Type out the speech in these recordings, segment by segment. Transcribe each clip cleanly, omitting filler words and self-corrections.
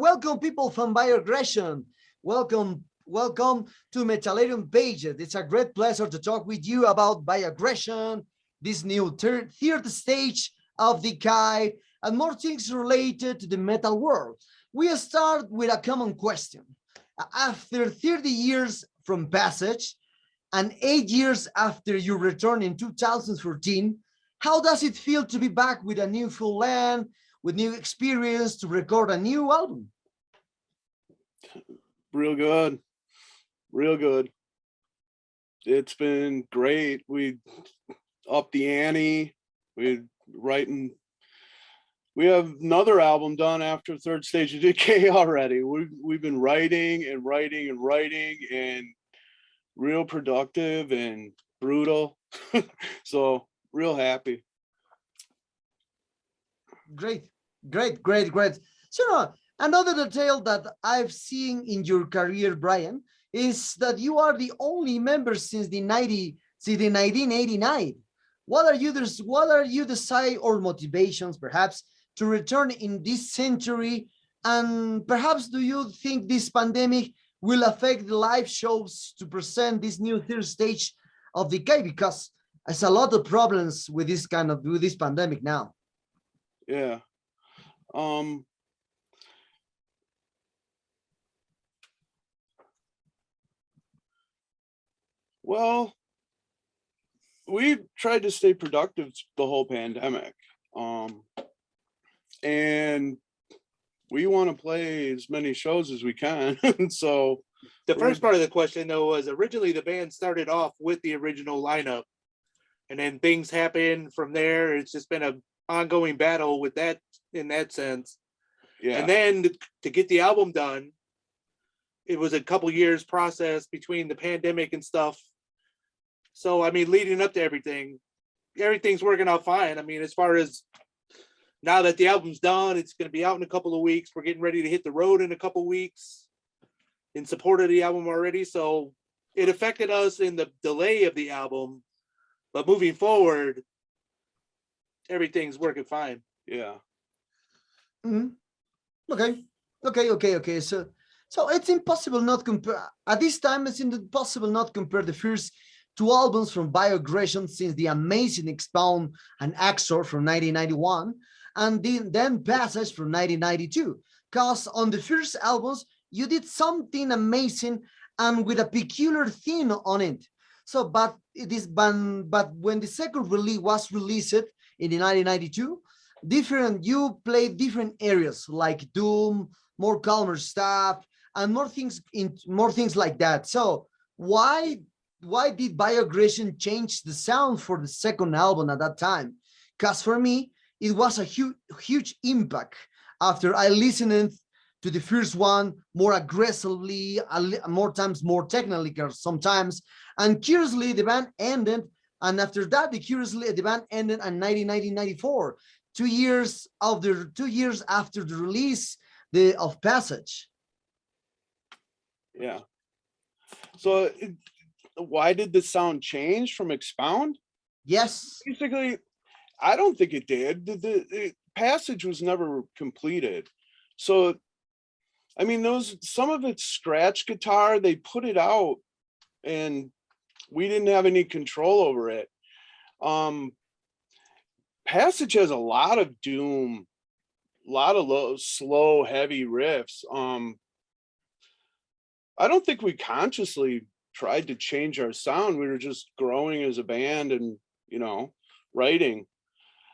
welcome people from Viogression. Welcome to Metallarium Pages. It's a great pleasure to talk with you about Viogression, this new third stage of decay, and more things related to the metal world. We start with a common question. After 30 years from Passage, and 8 years after your return in 2014, how does it feel to be back with a new full land, with new experience to record a new album? Real good. It's been great. We upped the ante. We have another album done after Third Stage of Decay already. We've been writing and real productive and brutal. So real happy. Great. So another detail that I've seen in your career, Brian, is that you are the only member since the 1989. What are you desire or motivations perhaps to return in this century? And perhaps do you think this pandemic will affect the live shows to present this new third stage of decay? Because there's a lot of problems with this pandemic now. Yeah. Well, we tried to stay productive the whole pandemic. And we want to play as many shows as we can. So the first part of the question though was originally the band started off with the original lineup, and then things happened from there. It's just been an ongoing battle with that in that sense. Yeah. And then to get the album done, it was a couple years process between the pandemic and stuff. So I mean, leading up to everything's working out fine. I mean, as far as now that the album's done, it's going to be out in a couple of weeks. We're getting ready to hit the road in a couple of weeks in support of the album already. So it affected us in the delay of the album, but moving forward, everything's working fine. Yeah. Mm-hmm. Okay. So it's impossible not compare at this time. It's impossible not compare the first two albums from Viogression since the amazing Expound and Axor from 1991, and then Passage from 1992. Because on the first albums you did something amazing and with a peculiar theme on it. So, but when the second release was released in the 1992, you played different areas like doom, more calmer stuff, and more things like that. So why did Viogression change the sound for the second album at that time? Because for me, it was a huge impact after I listened to the first one more aggressively, more technically sometimes, and curiously the band ended, and after that the band ended in 1994, 2 years after the release of Passage. Yeah. So why did the sound change from Expound? Yes. Basically, I don't think it did. The Passage was never completed. So, I mean, some of it's scratch guitar, they put it out and we didn't have any control over it. Passage has a lot of doom, a lot of low, slow, heavy riffs. I don't think we consciously tried to change our sound. We were just growing as a band and, writing.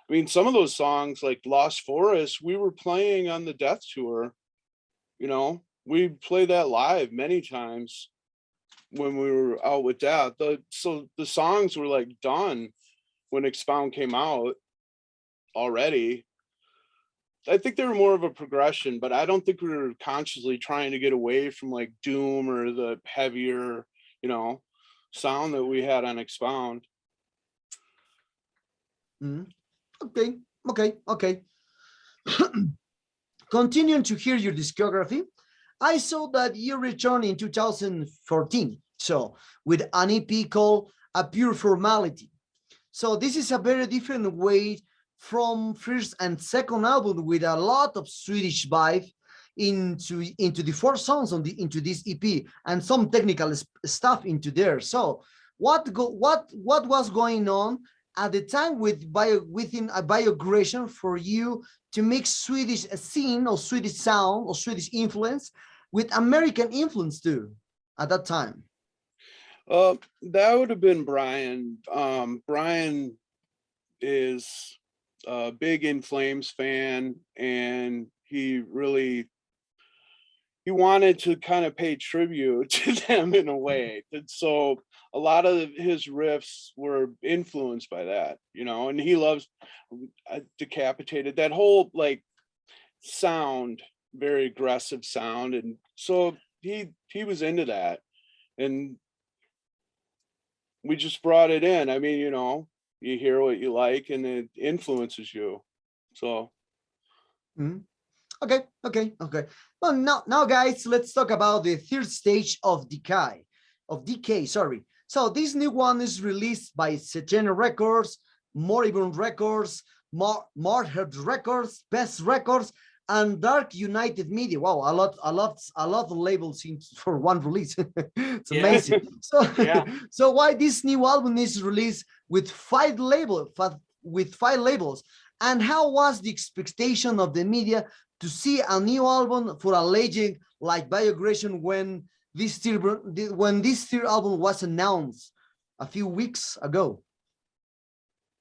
I mean, some of those songs like Lost Forest, we were playing on the Death Tour. We played that live many times when we were out with Death. So the songs were like done when Expound came out already. I think they were more of a progression, but I don't think we were consciously trying to get away from like doom or the heavier, sound that we had on Expound. Okay. Continuing to hear your discography, I saw that you returned in 2014, so with an EP called A Pure Formality. So this is a very different way from first and second album with a lot of Swedish vibe into the 4 songs into this EP and some technical stuff into there. So what was going on at the time within a Viogression for you to mix Swedish scene or Swedish sound or Swedish influence with American influence too at that time? That would have been Brian. Brian is a big In Flames fan, and he wanted to kind of pay tribute to them in a way. And so a lot of his riffs were influenced by that, you know, and he loves Decapitated, that whole like sound, very aggressive sound. And so he was into that, and we just brought it in. I mean, you know, you hear what you like and it influences you. So Okay. Well, now guys, let's talk about the third stage of decay, sorry. So this new one is released by Setena Records, Moribund Records, Marhead Records, Best Records, and Dark United Media. Wow, a lot of labels for one release. It's amazing. Yeah. So why this new album is released with 5 labels, and how was the expectation of the media to see a new album for a legend like Viogression when this third album was announced a few weeks ago?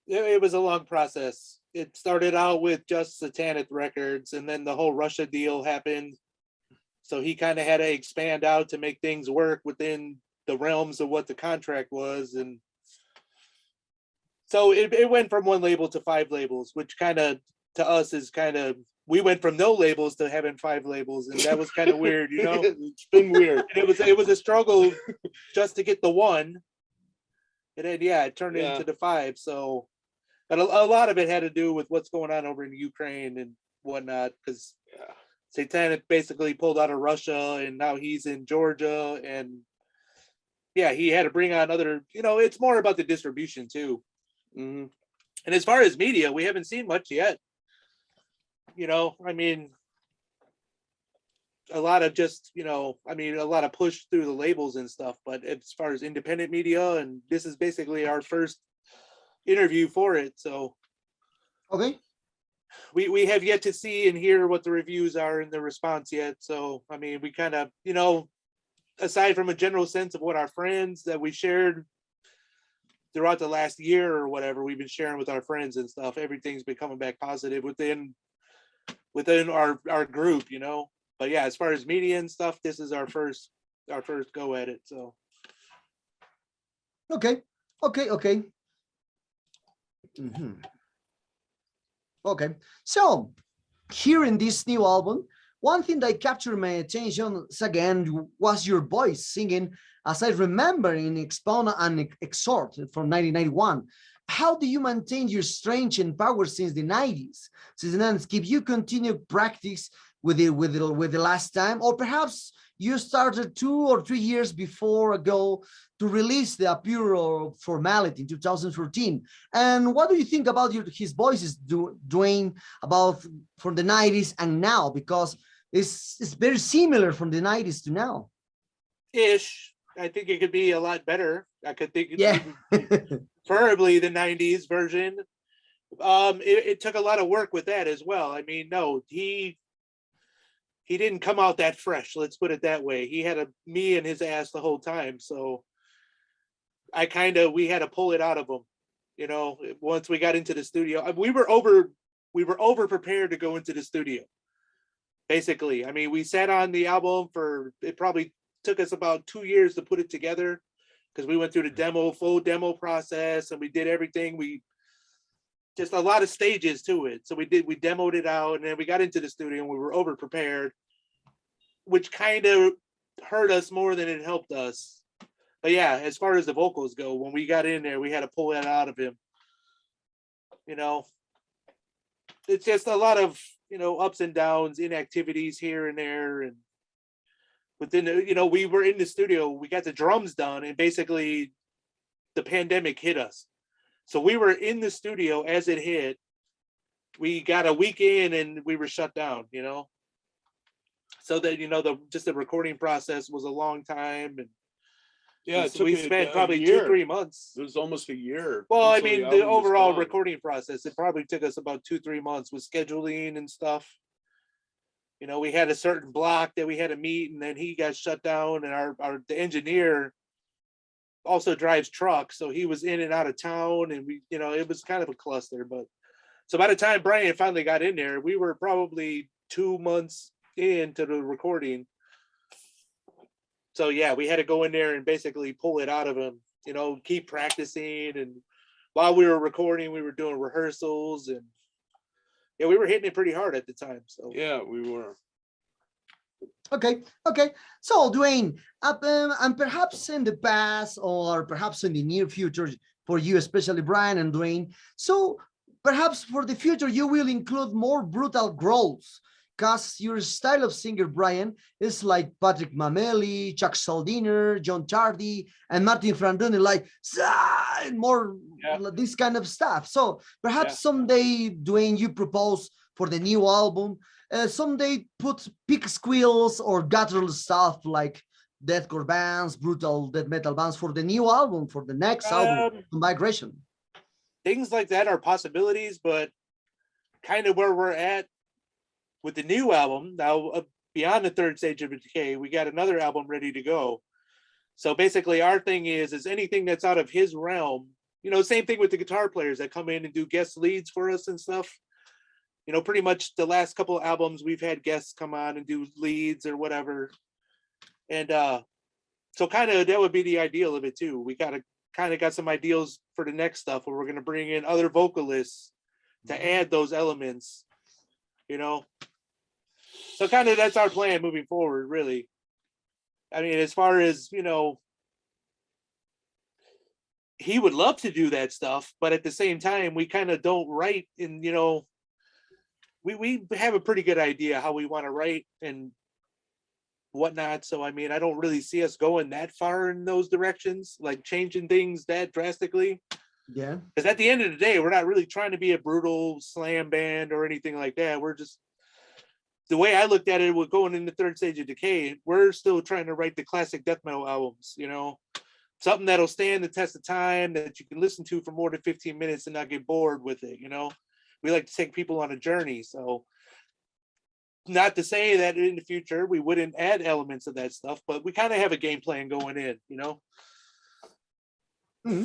It was a long process. It started out with just Satanic Records, and then the whole Russia deal happened. So he kind of had to expand out to make things work within the realms of what the contract was. And so it went from 1 label to 5 labels, which kind of, to us, is kind of, we went from no labels to having 5 labels, and that was kind of weird, you know. It's been weird. And it was a struggle just to get the 1, and then it turned into the 5. So, but a lot of it had to do with what's going on over in Ukraine and whatnot, because Satanic basically pulled out of Russia, and now he's in Georgia, and he had to bring on other, you know, it's more about the distribution too. And as far as media, we haven't seen much yet. You know, I mean, a lot of just, you know, I mean, a lot of push through the labels and stuff, but as far as independent media, and this is basically our first interview for it. So okay, we have yet to see and hear what the reviews are and the response yet. So, I mean, we kind of, you know, aside from a general sense of what our friends that we shared throughout the last year or whatever, we've been sharing with our friends and stuff, everything's been coming back positive within our group, you know. But yeah, as far as media and stuff, this is our first go at it. So okay. Okay, so here in this new album, one thing that captured my attention again was your voice singing, as I remember in Expound and Exhort from 1991. How do you maintain your strength and power since the 90s? Since the 90s, if you continue practice with the last time, or perhaps you started 2 or 3 years before ago to release the Pure Formality in 2014. And what do you think about his voices, Duane, about from the 90s and now? Because it's very similar from the 90s to now. Ish. I think it could be a lot better. I could think Yeah. preferably the 90s version. It took a lot of work with that as well. I mean, no, he didn't come out that fresh, let's put it that way. He had me in his ass the whole time. So we had to pull it out of him, you know. Once we got into the studio, we were over prepared to go into the studio, basically. I mean, we sat on the album it probably took us about 2 years to put it together, because we went through the full demo process, and we did everything. Just a lot of stages to it. So we demoed it out, and then we got into the studio and we were over prepared, which kind of hurt us more than it helped us. But yeah, as far as the vocals go, when we got in there, we had to pull that out of him. You know, it's just a lot of, you know, ups and downs, inactivities here and there. And within the, you know, we were in the studio, we got the drums done, and basically the pandemic hit us. So we were in the studio as it hit. We got a week in and we were shut down, you know. So that, the recording process was a long time, and Yeah, it took we a spent probably year. 2-3 months. It was almost a year. Well, I until mean, album the was overall done. recording process, it probably took us about 2-3 months with scheduling and stuff. We had a certain block that we had to meet, and then he got shut down, and the engineer also drives trucks, so he was in and out of town, and it was kind of a cluster. But so by the time Brian finally got in there, we were probably 2 months into the recording. So yeah, we had to go in there and basically pull it out of him, keep practicing. And while we were recording, we were doing rehearsals, and yeah, we were hitting it pretty hard at the time. So yeah, we were. Okay. So Duane, and perhaps in the past or perhaps in the near future for you, especially Brian and Duane. So perhaps for the future, you will include more brutal growls, because your style of singer, Brian, is like Patrick Mameli, Chuck Schuldiner, John Tardy, and Martin Frandoni, like more this kind of stuff. So perhaps someday, Duane, you propose for the new album, someday put pig squeals or guttural stuff like deathcore bands, brutal death metal bands for the new album, for the next album, Migration. Things like that are possibilities, but kind of where we're at with the new album now, beyond the third stage of decay, we got another album ready to go. So basically our thing is anything that's out of his realm, same thing with the guitar players that come in and do guest leads for us and stuff. Pretty much the last couple of albums we've had guests come on and do leads or whatever. And so kind of that would be the ideal of it too. We kind of got some ideals for the next stuff where we're going to bring in other vocalists to add those elements, So kind of that's our plan moving forward, really. I mean, as far as, he would love to do that stuff, but at the same time, we kind of don't write in, we have a pretty good idea how we want to write and whatnot. So, I mean, I don't really see us going that far in those directions, like changing things that drastically. Yeah. Because at the end of the day, we're not really trying to be a brutal slam band or anything like that. We're just, the way I looked at it, we're going in the third stage of decay. We're still trying to write the classic death metal albums, something that'll stand the test of time, that you can listen to for more than 15 minutes and not get bored with it. We like to take people on a journey. So not to say that in the future we wouldn't add elements of that stuff, but we kind of have a game plan going in, Mm-hmm.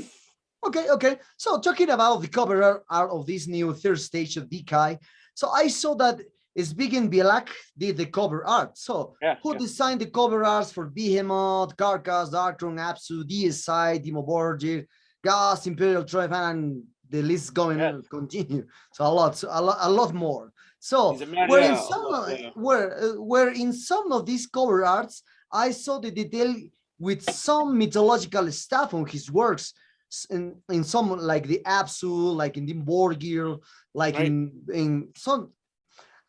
Okay. So talking about the cover art of this new third stage of decay, so I saw that Zbigniew Bielak did the cover art. So who designed the cover arts for Behemoth, Carcass, Darkthrone, Apsu, DSI, Timo Borgir, Gas, Imperial Triumph, and the list going to continue. So a lot more. So where in some of these cover arts, I saw the detail with some mythological stuff on his works. In some, like the Apsu, like in the Borgir, like in some.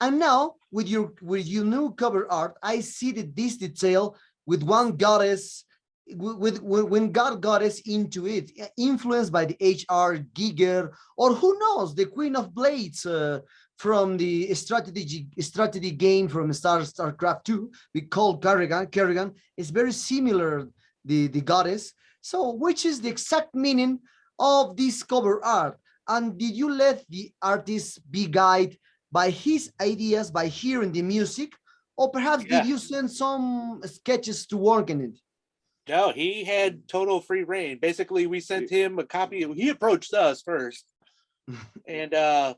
And now with your new cover art, I see that this detail with one goddess, when God got us into it, influenced by the H.R. Giger, or who knows, the Queen of Blades from the strategy game from StarCraft 2, we call Kerrigan is very similar, the goddess. So which is the exact meaning of this cover art? And did you let the artist be guided by his ideas, by hearing the music, or perhaps did you send some sketches to work in it? No, he had total free reign. Basically, we sent him a copy. He approached us first, and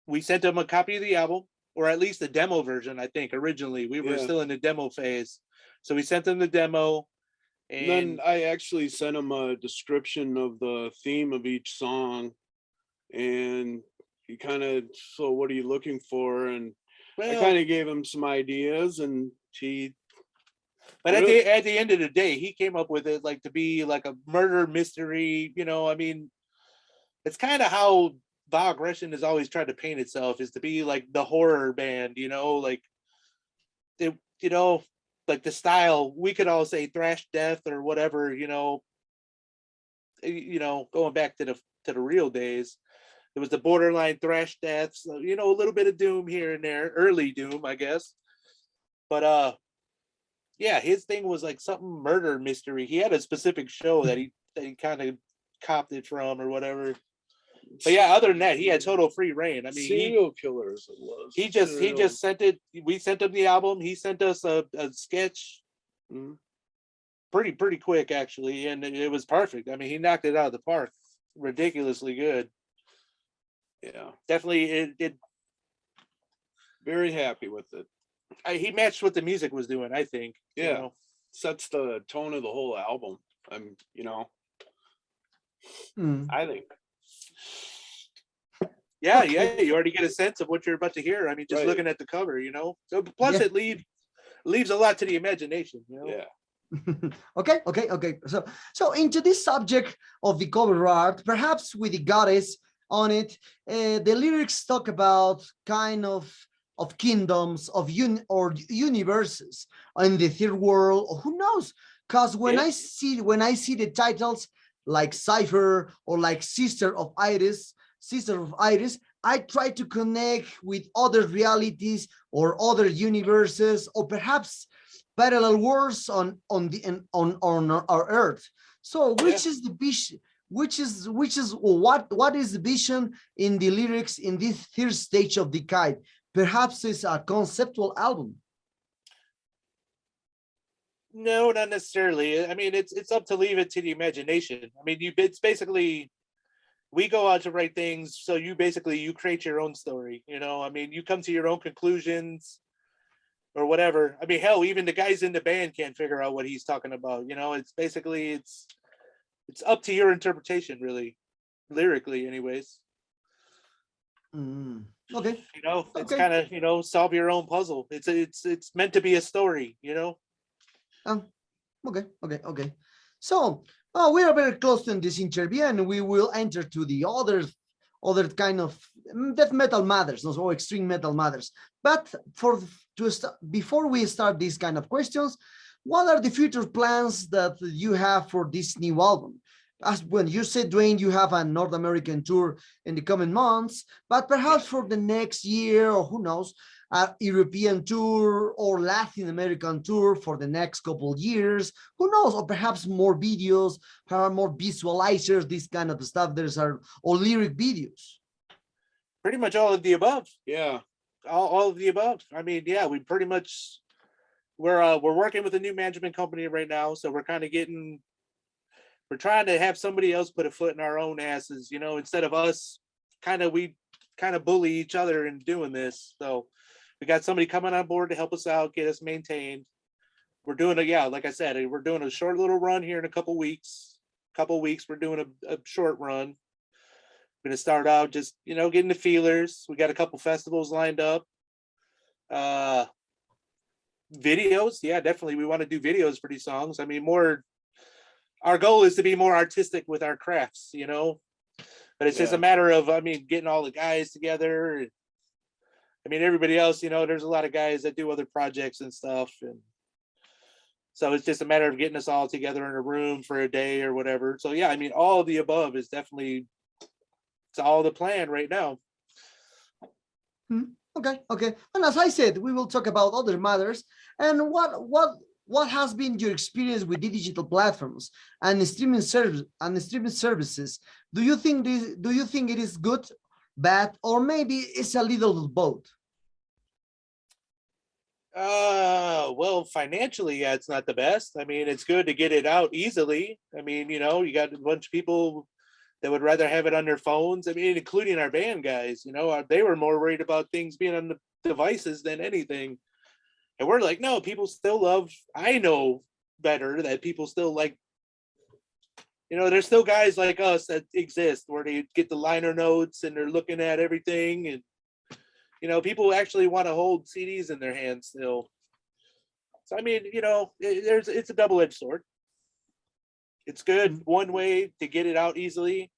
we sent him a copy of the album, or at least the demo version. I think originally we were still in the demo phase, so we sent him the demo. And then I actually sent him a description of the theme of each song, and he kind of, so what are you looking for? And I kind of gave him some ideas, and he. But at the end of the day, he came up with it like to be like a murder mystery. I mean, it's kind of how Viogression has always tried to paint itself, is to be like the horror band. Like it, like the style. We could all say thrash death or whatever. Going back to the real days. It was the borderline thrash deaths, a little bit of doom here and there, early doom, I guess. But yeah, his thing was like something murder mystery. He had a specific show that he kind of copped it from or whatever. But yeah, other than that, he had total free reign. I mean, serial killers. It was. He just sent it. We sent him the album. He sent us a sketch. Mhm. Pretty quick actually, and it was perfect. I mean, he knocked it out of the park. Ridiculously good. Yeah, Definitely, it very happy with it. he matched what the music was doing, I think. Yeah, you know? sets the tone of the whole album. I think. Yeah, Okay. yeah. You already get a sense of what you're about to hear. I mean, just Right. looking at the cover, So plus, Yeah. it leaves a lot to the imagination. Yeah. Okay. So into this subject of the cover art, perhaps with the goddess on it, the lyrics talk about kind of kingdoms of universes in the third world, or who knows? Because when Yeah. I see the titles like Cipher or like Sister of Iris, I try to connect with other realities or other universes, or perhaps parallel worlds on our Earth. So, which is the vision? What is the vision in the lyrics in this third stage of the kite? Perhaps it's a conceptual album. No, not necessarily. I mean, it's up to leave it to the imagination. I mean, it's basically we go out to write things, so you create your own story. I mean, you come to your own conclusions or whatever. I mean, hell, even the guys in the band can't figure out what he's talking about. It's basically it's up to your interpretation, really, lyrically, anyways. Okay. It's kind of solve your own puzzle. It's meant to be a story. Okay. So we are very close to this interview, and we will enter to the other kind of death metal matters, no, so extreme metal matters. But before we start these kind of questions, what are the future plans that you have for this new album? As when you said, Duane, you have a North American tour in the coming months, but perhaps for the next year, or who knows, a European tour or Latin American tour for the next couple of years, who knows, or perhaps more videos, more visualizers, this kind of stuff. Or lyric videos. Pretty much all of the above. Yeah. All of the above. I mean, yeah, we pretty much we're working with a new management company right now, so we're trying to have somebody else put a foot in our own asses, instead of us we kind of bully each other in doing this. So we got somebody coming on board to help us out, get us maintained. We're doing like I said, we're doing a short little run here in a couple weeks. We're doing a short run. We're going to start out just, getting the feelers. We got a couple festivals lined up. Videos. Yeah, definitely. We want to do videos for these songs. I mean, our goal is to be more artistic with our crafts, but it's just a matter of, getting all the guys together. I mean, everybody else, there's a lot of guys that do other projects and stuff. And so it's just a matter of getting us all together in a room for a day or whatever. So yeah, I mean, all of the above is definitely, it's all the plan right now. Okay. And as I said, we will talk about other matters. And what has been your experience with the digital platforms and the streaming services? Do you think it is good, bad, or maybe it's a little of both? Well, financially, yeah, it's not the best. I mean, it's good to get it out easily. I mean, you got a bunch of people that would rather have it on their phones. I mean, including our band guys, they were more worried about things being on the devices than anything. And we're like, no, people still love, I know better that people still like, there's still guys like us that exist where they get the liner notes and they're looking at everything. And, people actually want to hold CDs in their hands still. So, I mean, it's a double-edged sword. It's good one way to get it out easily,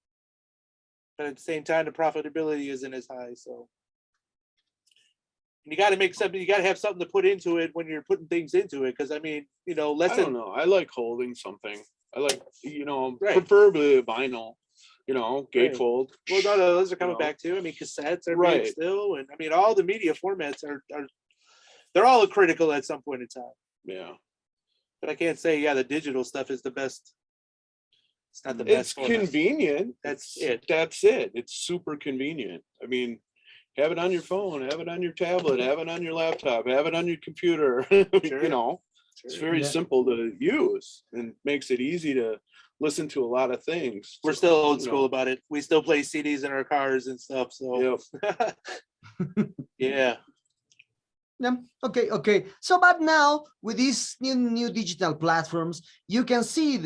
but at the same time, the profitability isn't as high. So you got to make something. You got to have something to put into it when you're putting things into it. Because I mean, I don't know. I like holding something. I like, preferably vinyl. Gatefold. Well, no, those are coming back too. I mean, cassettes are big still, and I mean, all the media formats are they're all critical at some point in time. Yeah. But I can't say, yeah, the digital stuff is the best. It's not the It's best format. convenient. That's It's- it. That's it. It's super convenient. I mean, have it on your phone, have it on your tablet, have it on your laptop, have it on your computer. Sure. You know, it's very Yeah. simple to use and makes it easy to listen to a lot of things. We're still old You school know. about it. We still play CDs in our cars and stuff. So Yep. yeah. Yeah. Okay. Okay. So, but now with these new digital platforms, you can see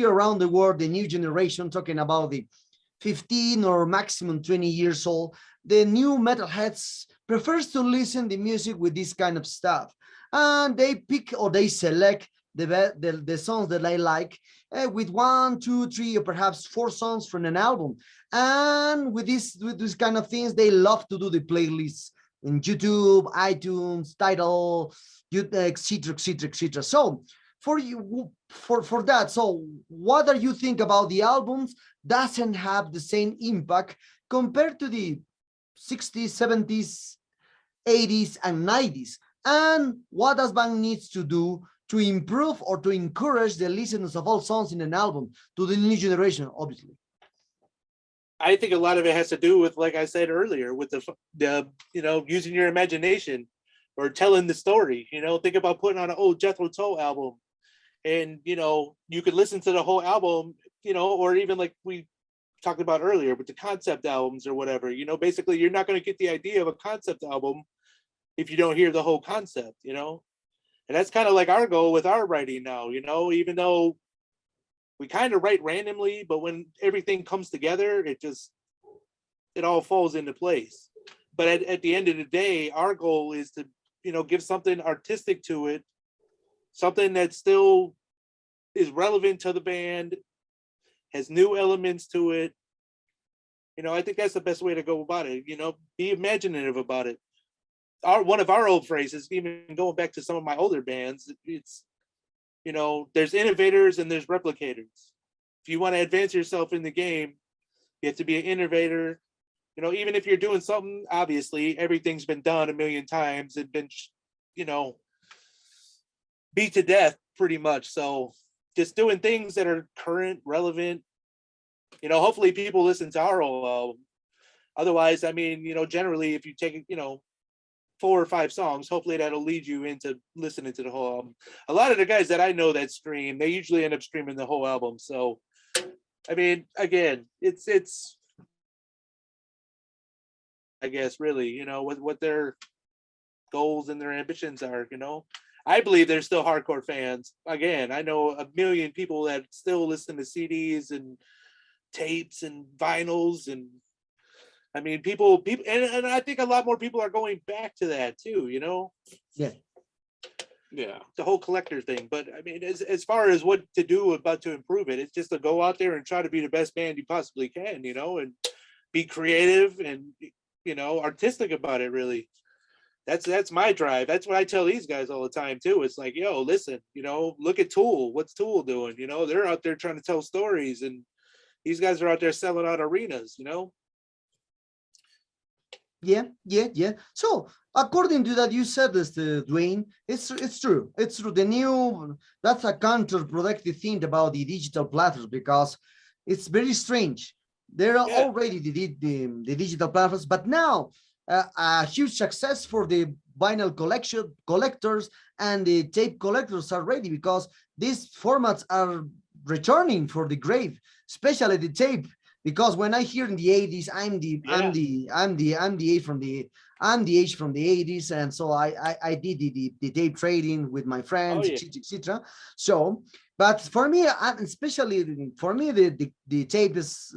around the world the new generation talking about the 15 or maximum 20 years old. The new metalheads prefers to listen the music with this kind of stuff, and they pick or they select the songs that they like with 1, 2, 3, or perhaps 4 songs from an album. And with this kind of things, they love to do the playlists in YouTube, iTunes, Tidal, etc., etc., etc. So for you, for that, so what do you think about the albums? Doesn't have the same impact compared to the 60s, 70s, 80s, and 90s. And what does band needs to do to improve or to encourage the listeners of all songs in an album to the new generation, obviously? I think a lot of it has to do with, like I said earlier, with the using your imagination or telling the story. Think about putting on an old Jethro Tull album, and you could listen to the whole album, or even like we talked about earlier with the concept albums or whatever. Basically you're not going to get the idea of a concept album if you don't hear the whole concept. And that's kind of like our goal with our writing now. Even though we kind of write randomly, but when everything comes together, it all falls into place. But at the end of the day, our goal is to, give something artistic to it, something that still is relevant to the band, has new elements to it. I think that's the best way to go about it. Be imaginative about it. One of our old phrases, even going back to some of my older bands, it's, there's innovators and there's replicators. If you want to advance yourself in the game, you have to be an innovator. Even if you're doing something, obviously everything's been done a million times and been, beat to death pretty much. So just doing things that are current, relevant. Hopefully people listen to our whole album. Otherwise, I mean, generally if you take, 4 or 5 songs, hopefully that'll lead you into listening to the whole album. A lot of the guys that I know that stream, they usually end up streaming the whole album. So, I mean, again, it's I guess really, what their goals and their ambitions are. I believe they're still hardcore fans. Again, I know a million people that still listen to CDs and tapes and vinyls, and I mean, people, and I think a lot more people are going back to that too. Yeah. Yeah. The whole collector thing. But I mean, as far as what to do about to improve it, it's just to go out there and try to be the best band you possibly can, and be creative and artistic about it. Really, that's my drive. That's what I tell these guys all the time too. It's like, yo, listen, look at Tool. What's Tool doing? They're out there trying to tell stories, and these guys are out there selling out arenas. Yeah. So according to that, you said this, Duane, it's true. It's true. That's a counterproductive thing about the digital platforms, because it's very strange. There are already the digital platforms, but now a huge success for the vinyl collectors and the tape collectors are ready, because these formats are returning for the grave, especially the tape. Because when I hear in the 80s, I'm the age from the 80s, and so I did the tape trading with my friends, etc. So, but for me, especially for me, the tape is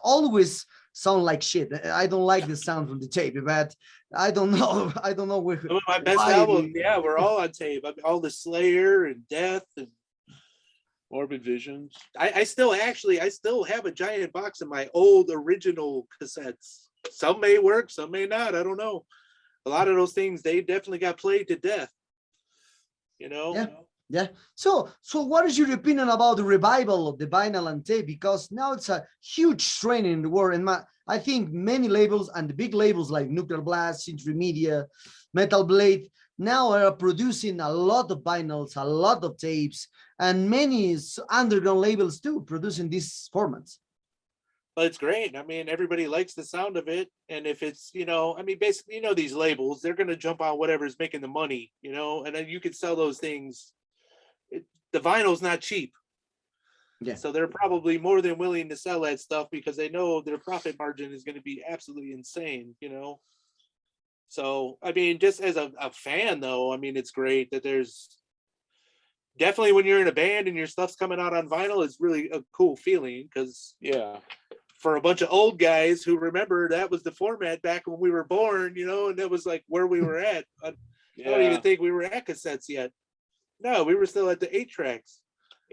always sound like shit. I don't like the sound from the tape, but I don't know. I don't know where. Some of my best albums, we're all on tape. All the Slayer and Death and Morbid Visions. I still have a giant box of my old original cassettes. Some may work, some may not. I don't know. A lot of those things, they definitely got played to death. Yeah. So what is your opinion about the revival of the vinyl and tape? Because now it's a huge trend in the world, and I think many labels and the big labels like Nuclear Blast, Century Media, Metal Blade, now are producing a lot of vinyls, a lot of tapes, and many underground labels too producing these formats. But it's great. I mean, everybody likes the sound of it. And if it's, I mean, basically, these labels, they're going to jump on whatever's making the money, and then you could sell those things. The vinyl's not cheap. Yeah. So they're probably more than willing to sell that stuff because they know their profit margin is going to be absolutely insane, So, I mean, just as a fan, though, I mean, it's great that there's definitely when you're in a band and your stuff's coming out on vinyl, it's really a cool feeling because, Yeah. For a bunch of old guys who remember that was the format back when we were born, and that was like where we were at. I don't even think we were at cassettes yet. No, we were still at the 8-tracks.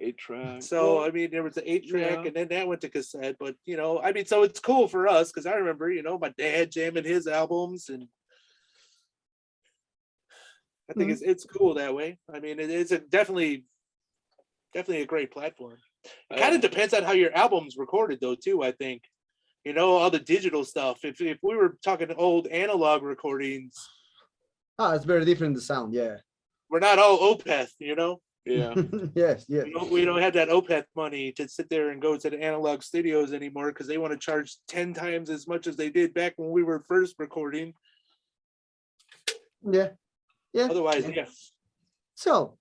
8-track. So, I mean, there was the 8-track and then that went to cassette. But, I mean, so it's cool for us because I remember, my dad jamming his albums and I think it's cool that way. I mean, it's definitely a great platform. It kind of depends on how your album's recorded, though, too, I think. All the digital stuff. If we were talking old analog recordings. Oh, it's very different, the sound, yeah. We're not all Opeth, Yeah. Yes. We don't have that Opeth money to sit there and go to the analog studios anymore because they want to charge 10 times as much as they did back when we were first recording. Yeah. Otherwise, yeah. So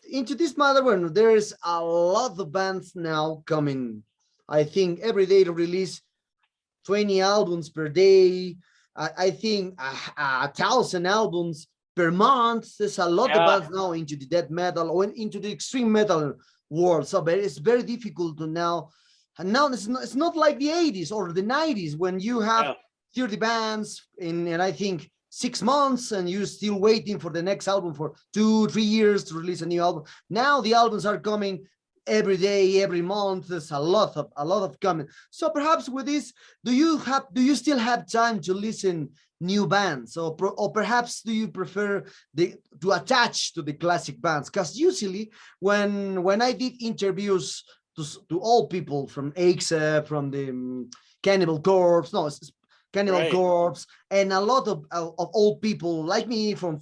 into this matter, when there's a lot of bands now coming, I think every day to release 20 albums per day. I think 1,000 albums per month. There's a lot of bands now into the death metal or into the extreme metal world. So it's very difficult to now. And now it's not like the 80s or the 90s when you have 30 bands and I think 6 months and you're still waiting for the next album for 2-3 years to release a new album. Now the albums are coming every day, every month. There's a lot of coming. So perhaps with this, do you still have time to listen new bands, or perhaps do you prefer to attach to the classic bands? Because usually when I did interviews to all people from AXA, from the Cannibal Corpse, Corpse, and a lot of old people like me from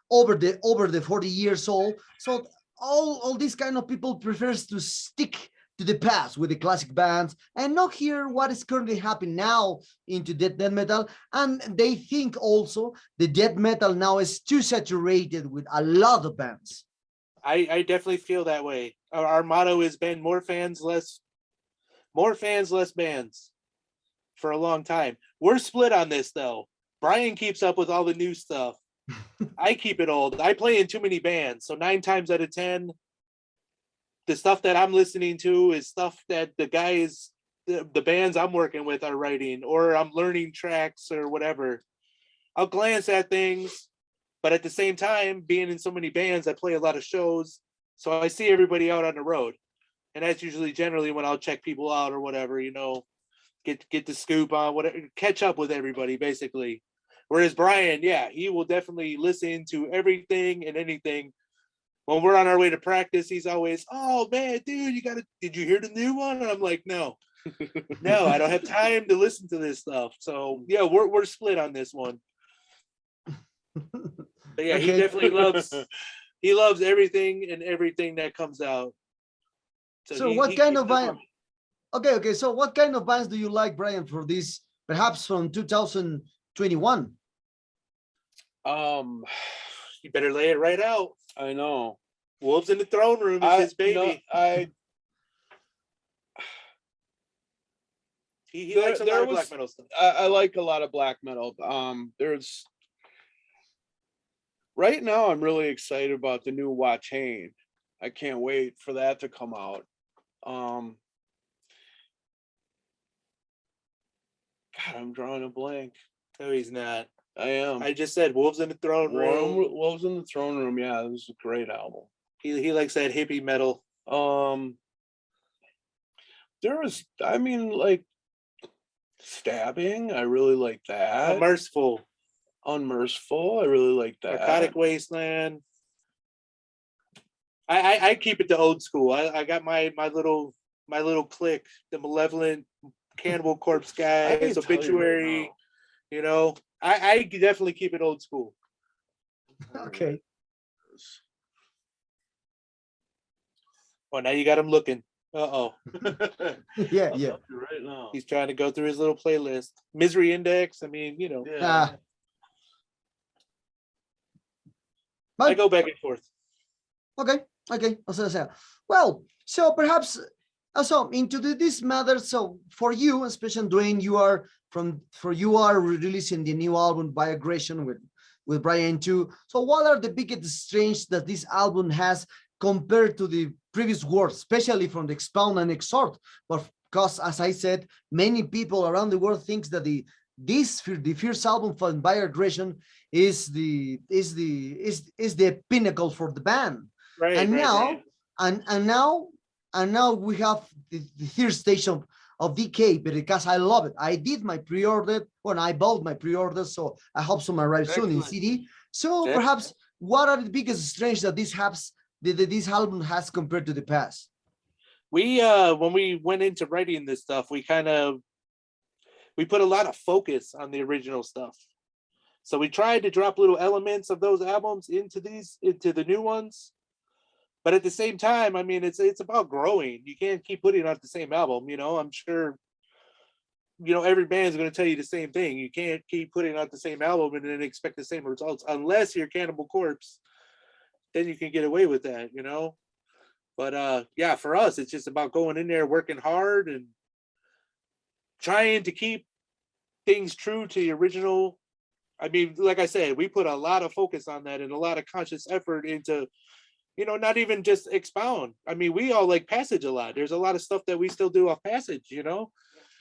over the 40 years old. So all these kind of people prefers to stick to the past with the classic bands and not hear what is currently happening now into death metal. And they think also the death metal now is too saturated with a lot of bands. I definitely feel that way. Our motto has been more fans, less bands for a long time. We're split on this though. Brian keeps up with all the new stuff. I keep it old. I play in too many bands. So 9 times out of 10, the stuff that I'm listening to is stuff that the guys, the bands I'm working with are writing, or I'm learning tracks or whatever. I'll glance at things, but at the same time, being in so many bands, I play a lot of shows. So I see everybody out on the road. And that's usually generally when I'll check people out or whatever, get the scoop on whatever, catch up with everybody basically. Whereas Brian, he will definitely listen to everything and anything. When we're on our way to practice, he's always, "Oh man, dude, did you hear the new one?" And I'm like, no, I don't have time to listen to this stuff. So yeah, we're split on this one. But yeah, okay. He definitely loves everything and everything that comes out. So what kind of band? Okay. So what kind of bands do you like, Brian, for this? Perhaps from 2021. You better lay it right out. I know. Wolves in the Throne Room is his baby. He likes a lot of black metal stuff. I like a lot of black metal. There's right now I'm really excited about the new Watch Hain. I can't wait for that to come out. God, I'm drawing a blank. No, he's not. I am. I just said Wolves in the Throne Room. Wolves in the Throne Room. Yeah, this is a great album. He likes that hippie metal. There was, I mean, like Stabbing. I really like that. Unmerciful. I really like that. Narcotic Wasteland. I keep it to old school. I got my little clique, the Malevolent, Cannibal Corpse guys, Obituary. I definitely keep it old school. Okay. Well, now you got him looking. Uh-oh. Yeah, I'll yeah. help you right now. He's trying to go through his little playlist. Misery Index. I mean, you know, Yeah. Ah, I but go back and forth. okay, okay. Well, so perhaps also into this matter. So for you, especially Duane, you are releasing the new album Viogression with Brian too. So what are the biggest strengths that this album has compared to the previous work, especially from the Expound and Exhort? But because as I said, many people around the world thinks that the first album from Viogression is the pinnacle for the band. Right, And right, now right. and now we have the third stage of DK, because I love it. I did my pre-order when I bought my pre-order, so I hope some arrive soon in Excellent. CD. So Okay. perhaps what are the biggest strengths that this album has compared to the past? We when we went into writing this stuff, we put a lot of focus on the original stuff. So we tried to drop little elements of those albums into the new ones. But at the same time, I mean, it's about growing. You can't keep putting out the same album, you know. I'm sure, you know, every band's going to tell you the same thing. You can't keep putting out the same album and then expect the same results unless you're Cannibal Corpse. Then you can get away with that, you know. But yeah, for us, it's just about going in there, working hard, and trying to keep things true to the original. I mean, like I said, we put a lot of focus on that and a lot of conscious effort into, you know, not even just Expound. I mean, we all like Passage a lot. There's a lot of stuff that we still do off Passage, you know.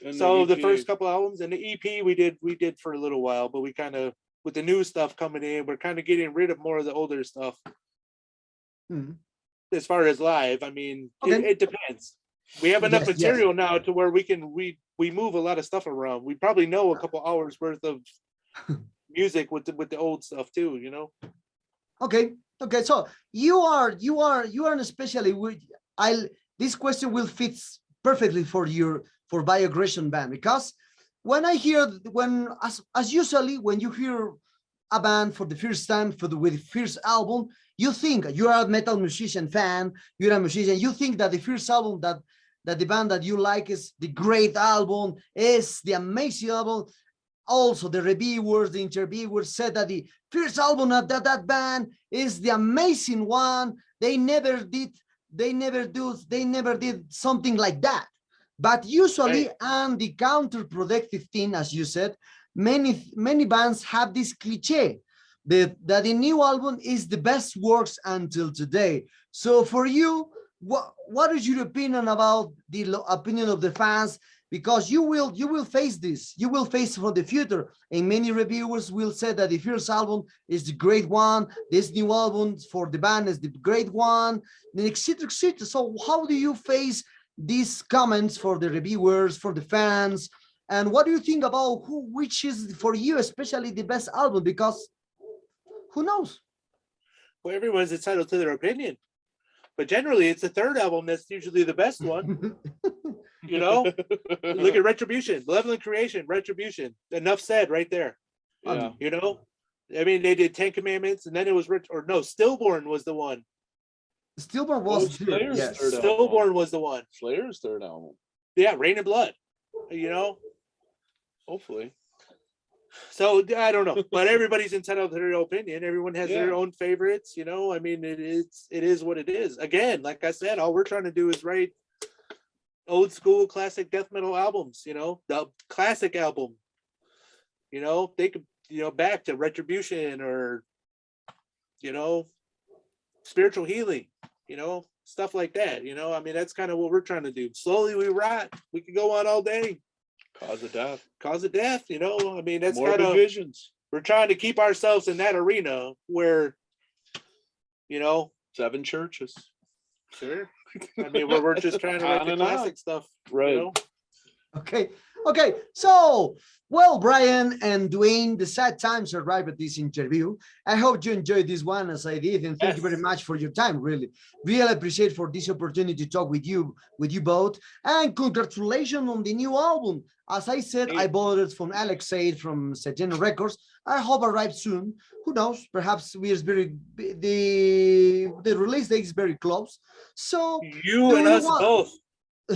And So the EP. first couple albums and the EP we did for a little while, but we kind of, with the new stuff coming in, we're kind of getting rid of more of the older stuff. As far as live, I mean, Okay. it depends. We have enough Yes, yes. material now to where we move a lot of stuff around. We probably know a couple hours worth of music with the old stuff too, you know. Okay, okay. So you are especially this question will fit perfectly for Viogression band, because when I hear as usually when you hear a band for the first time with the first album, you think you are a metal musician fan, you're a musician, you think that the first album that the band that you like is the great album, is the amazing album. Also, the reviewers, the interviewers said that the first album of that band is the amazing one. They never did something like that. But usually, and the counterproductive thing, as you said, many bands have this cliche that the new album is the best works until today. So for you, what is your opinion about the opinion of the fans? Because you will face this, you will face for the future, and many reviewers will say that the first album is the great one, this new album for the band is the great one, etc, etc. So how do you face these comments for the reviewers, for the fans, and what do you think about which is for you especially the best album? Because who knows? Well, everyone's entitled to their opinion, but generally it's the third album that's usually the best one. You know, look at Retribution, Malevolent Creation, Retribution. Enough said right there. Yeah. You know, I mean, they did 10 Commandments, and then it was Stillborn was the one. Stillborn was Slayer's yes. third Stillborn was the one. Slayer's third album. Yeah, Rain and Blood. You know, Hopefully. so I don't know, but everybody's entitled to their opinion. Everyone has their Yeah. own favorites. You know, I mean, it is what it is. Again, like I said, all we're trying to do is write old school classic death metal albums, you know, the classic album, you know, they could, you know, back to Retribution or, you know, Spiritual Healing, you know, stuff like that, you know. I mean, that's kind of what we're trying to do. Slowly we rot. We could go on all day. Cause of death. Cause of death, you know. I mean, that's Morbid kind of, visions. we're trying to keep ourselves in that arena where, you know, 7 churches. sure. I mean, we're just trying to write On the and on. classic stuff, Right. you know. Okay, Okay, so, well, Brian and Duane, the sad times arrived at this interview. I hope you enjoyed this one as I did, and thank you very Yes. much for your time, really. Really appreciate for this opportunity to talk with you both, and congratulations on the new album. As I said, I Hey, bought it from Alex Said from Setena Records. I hope arrives soon. Who knows? Perhaps we is very the release date is very close. So, you do and you us want? both.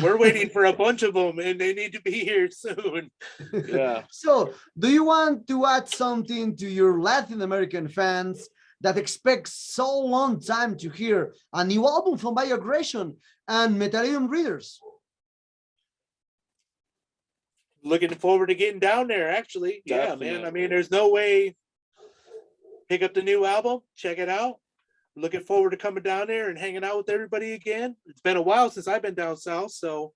We're waiting for a bunch of them, and they need to be here soon. Yeah. So, do you want to add something to your Latin American fans that expect so long time to hear a new album from Viogression and Metallium readers? Looking forward to getting down there. Actually, yeah, man. I mean, Definitely. there's no way. Pick up the new album, check it out. Looking forward to coming down there and hanging out with everybody again. It's been a while since I've been down south, so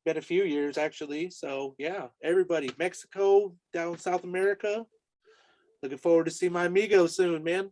been a few years actually. So yeah, everybody, Mexico, down South America. Looking forward to see my amigos soon, man.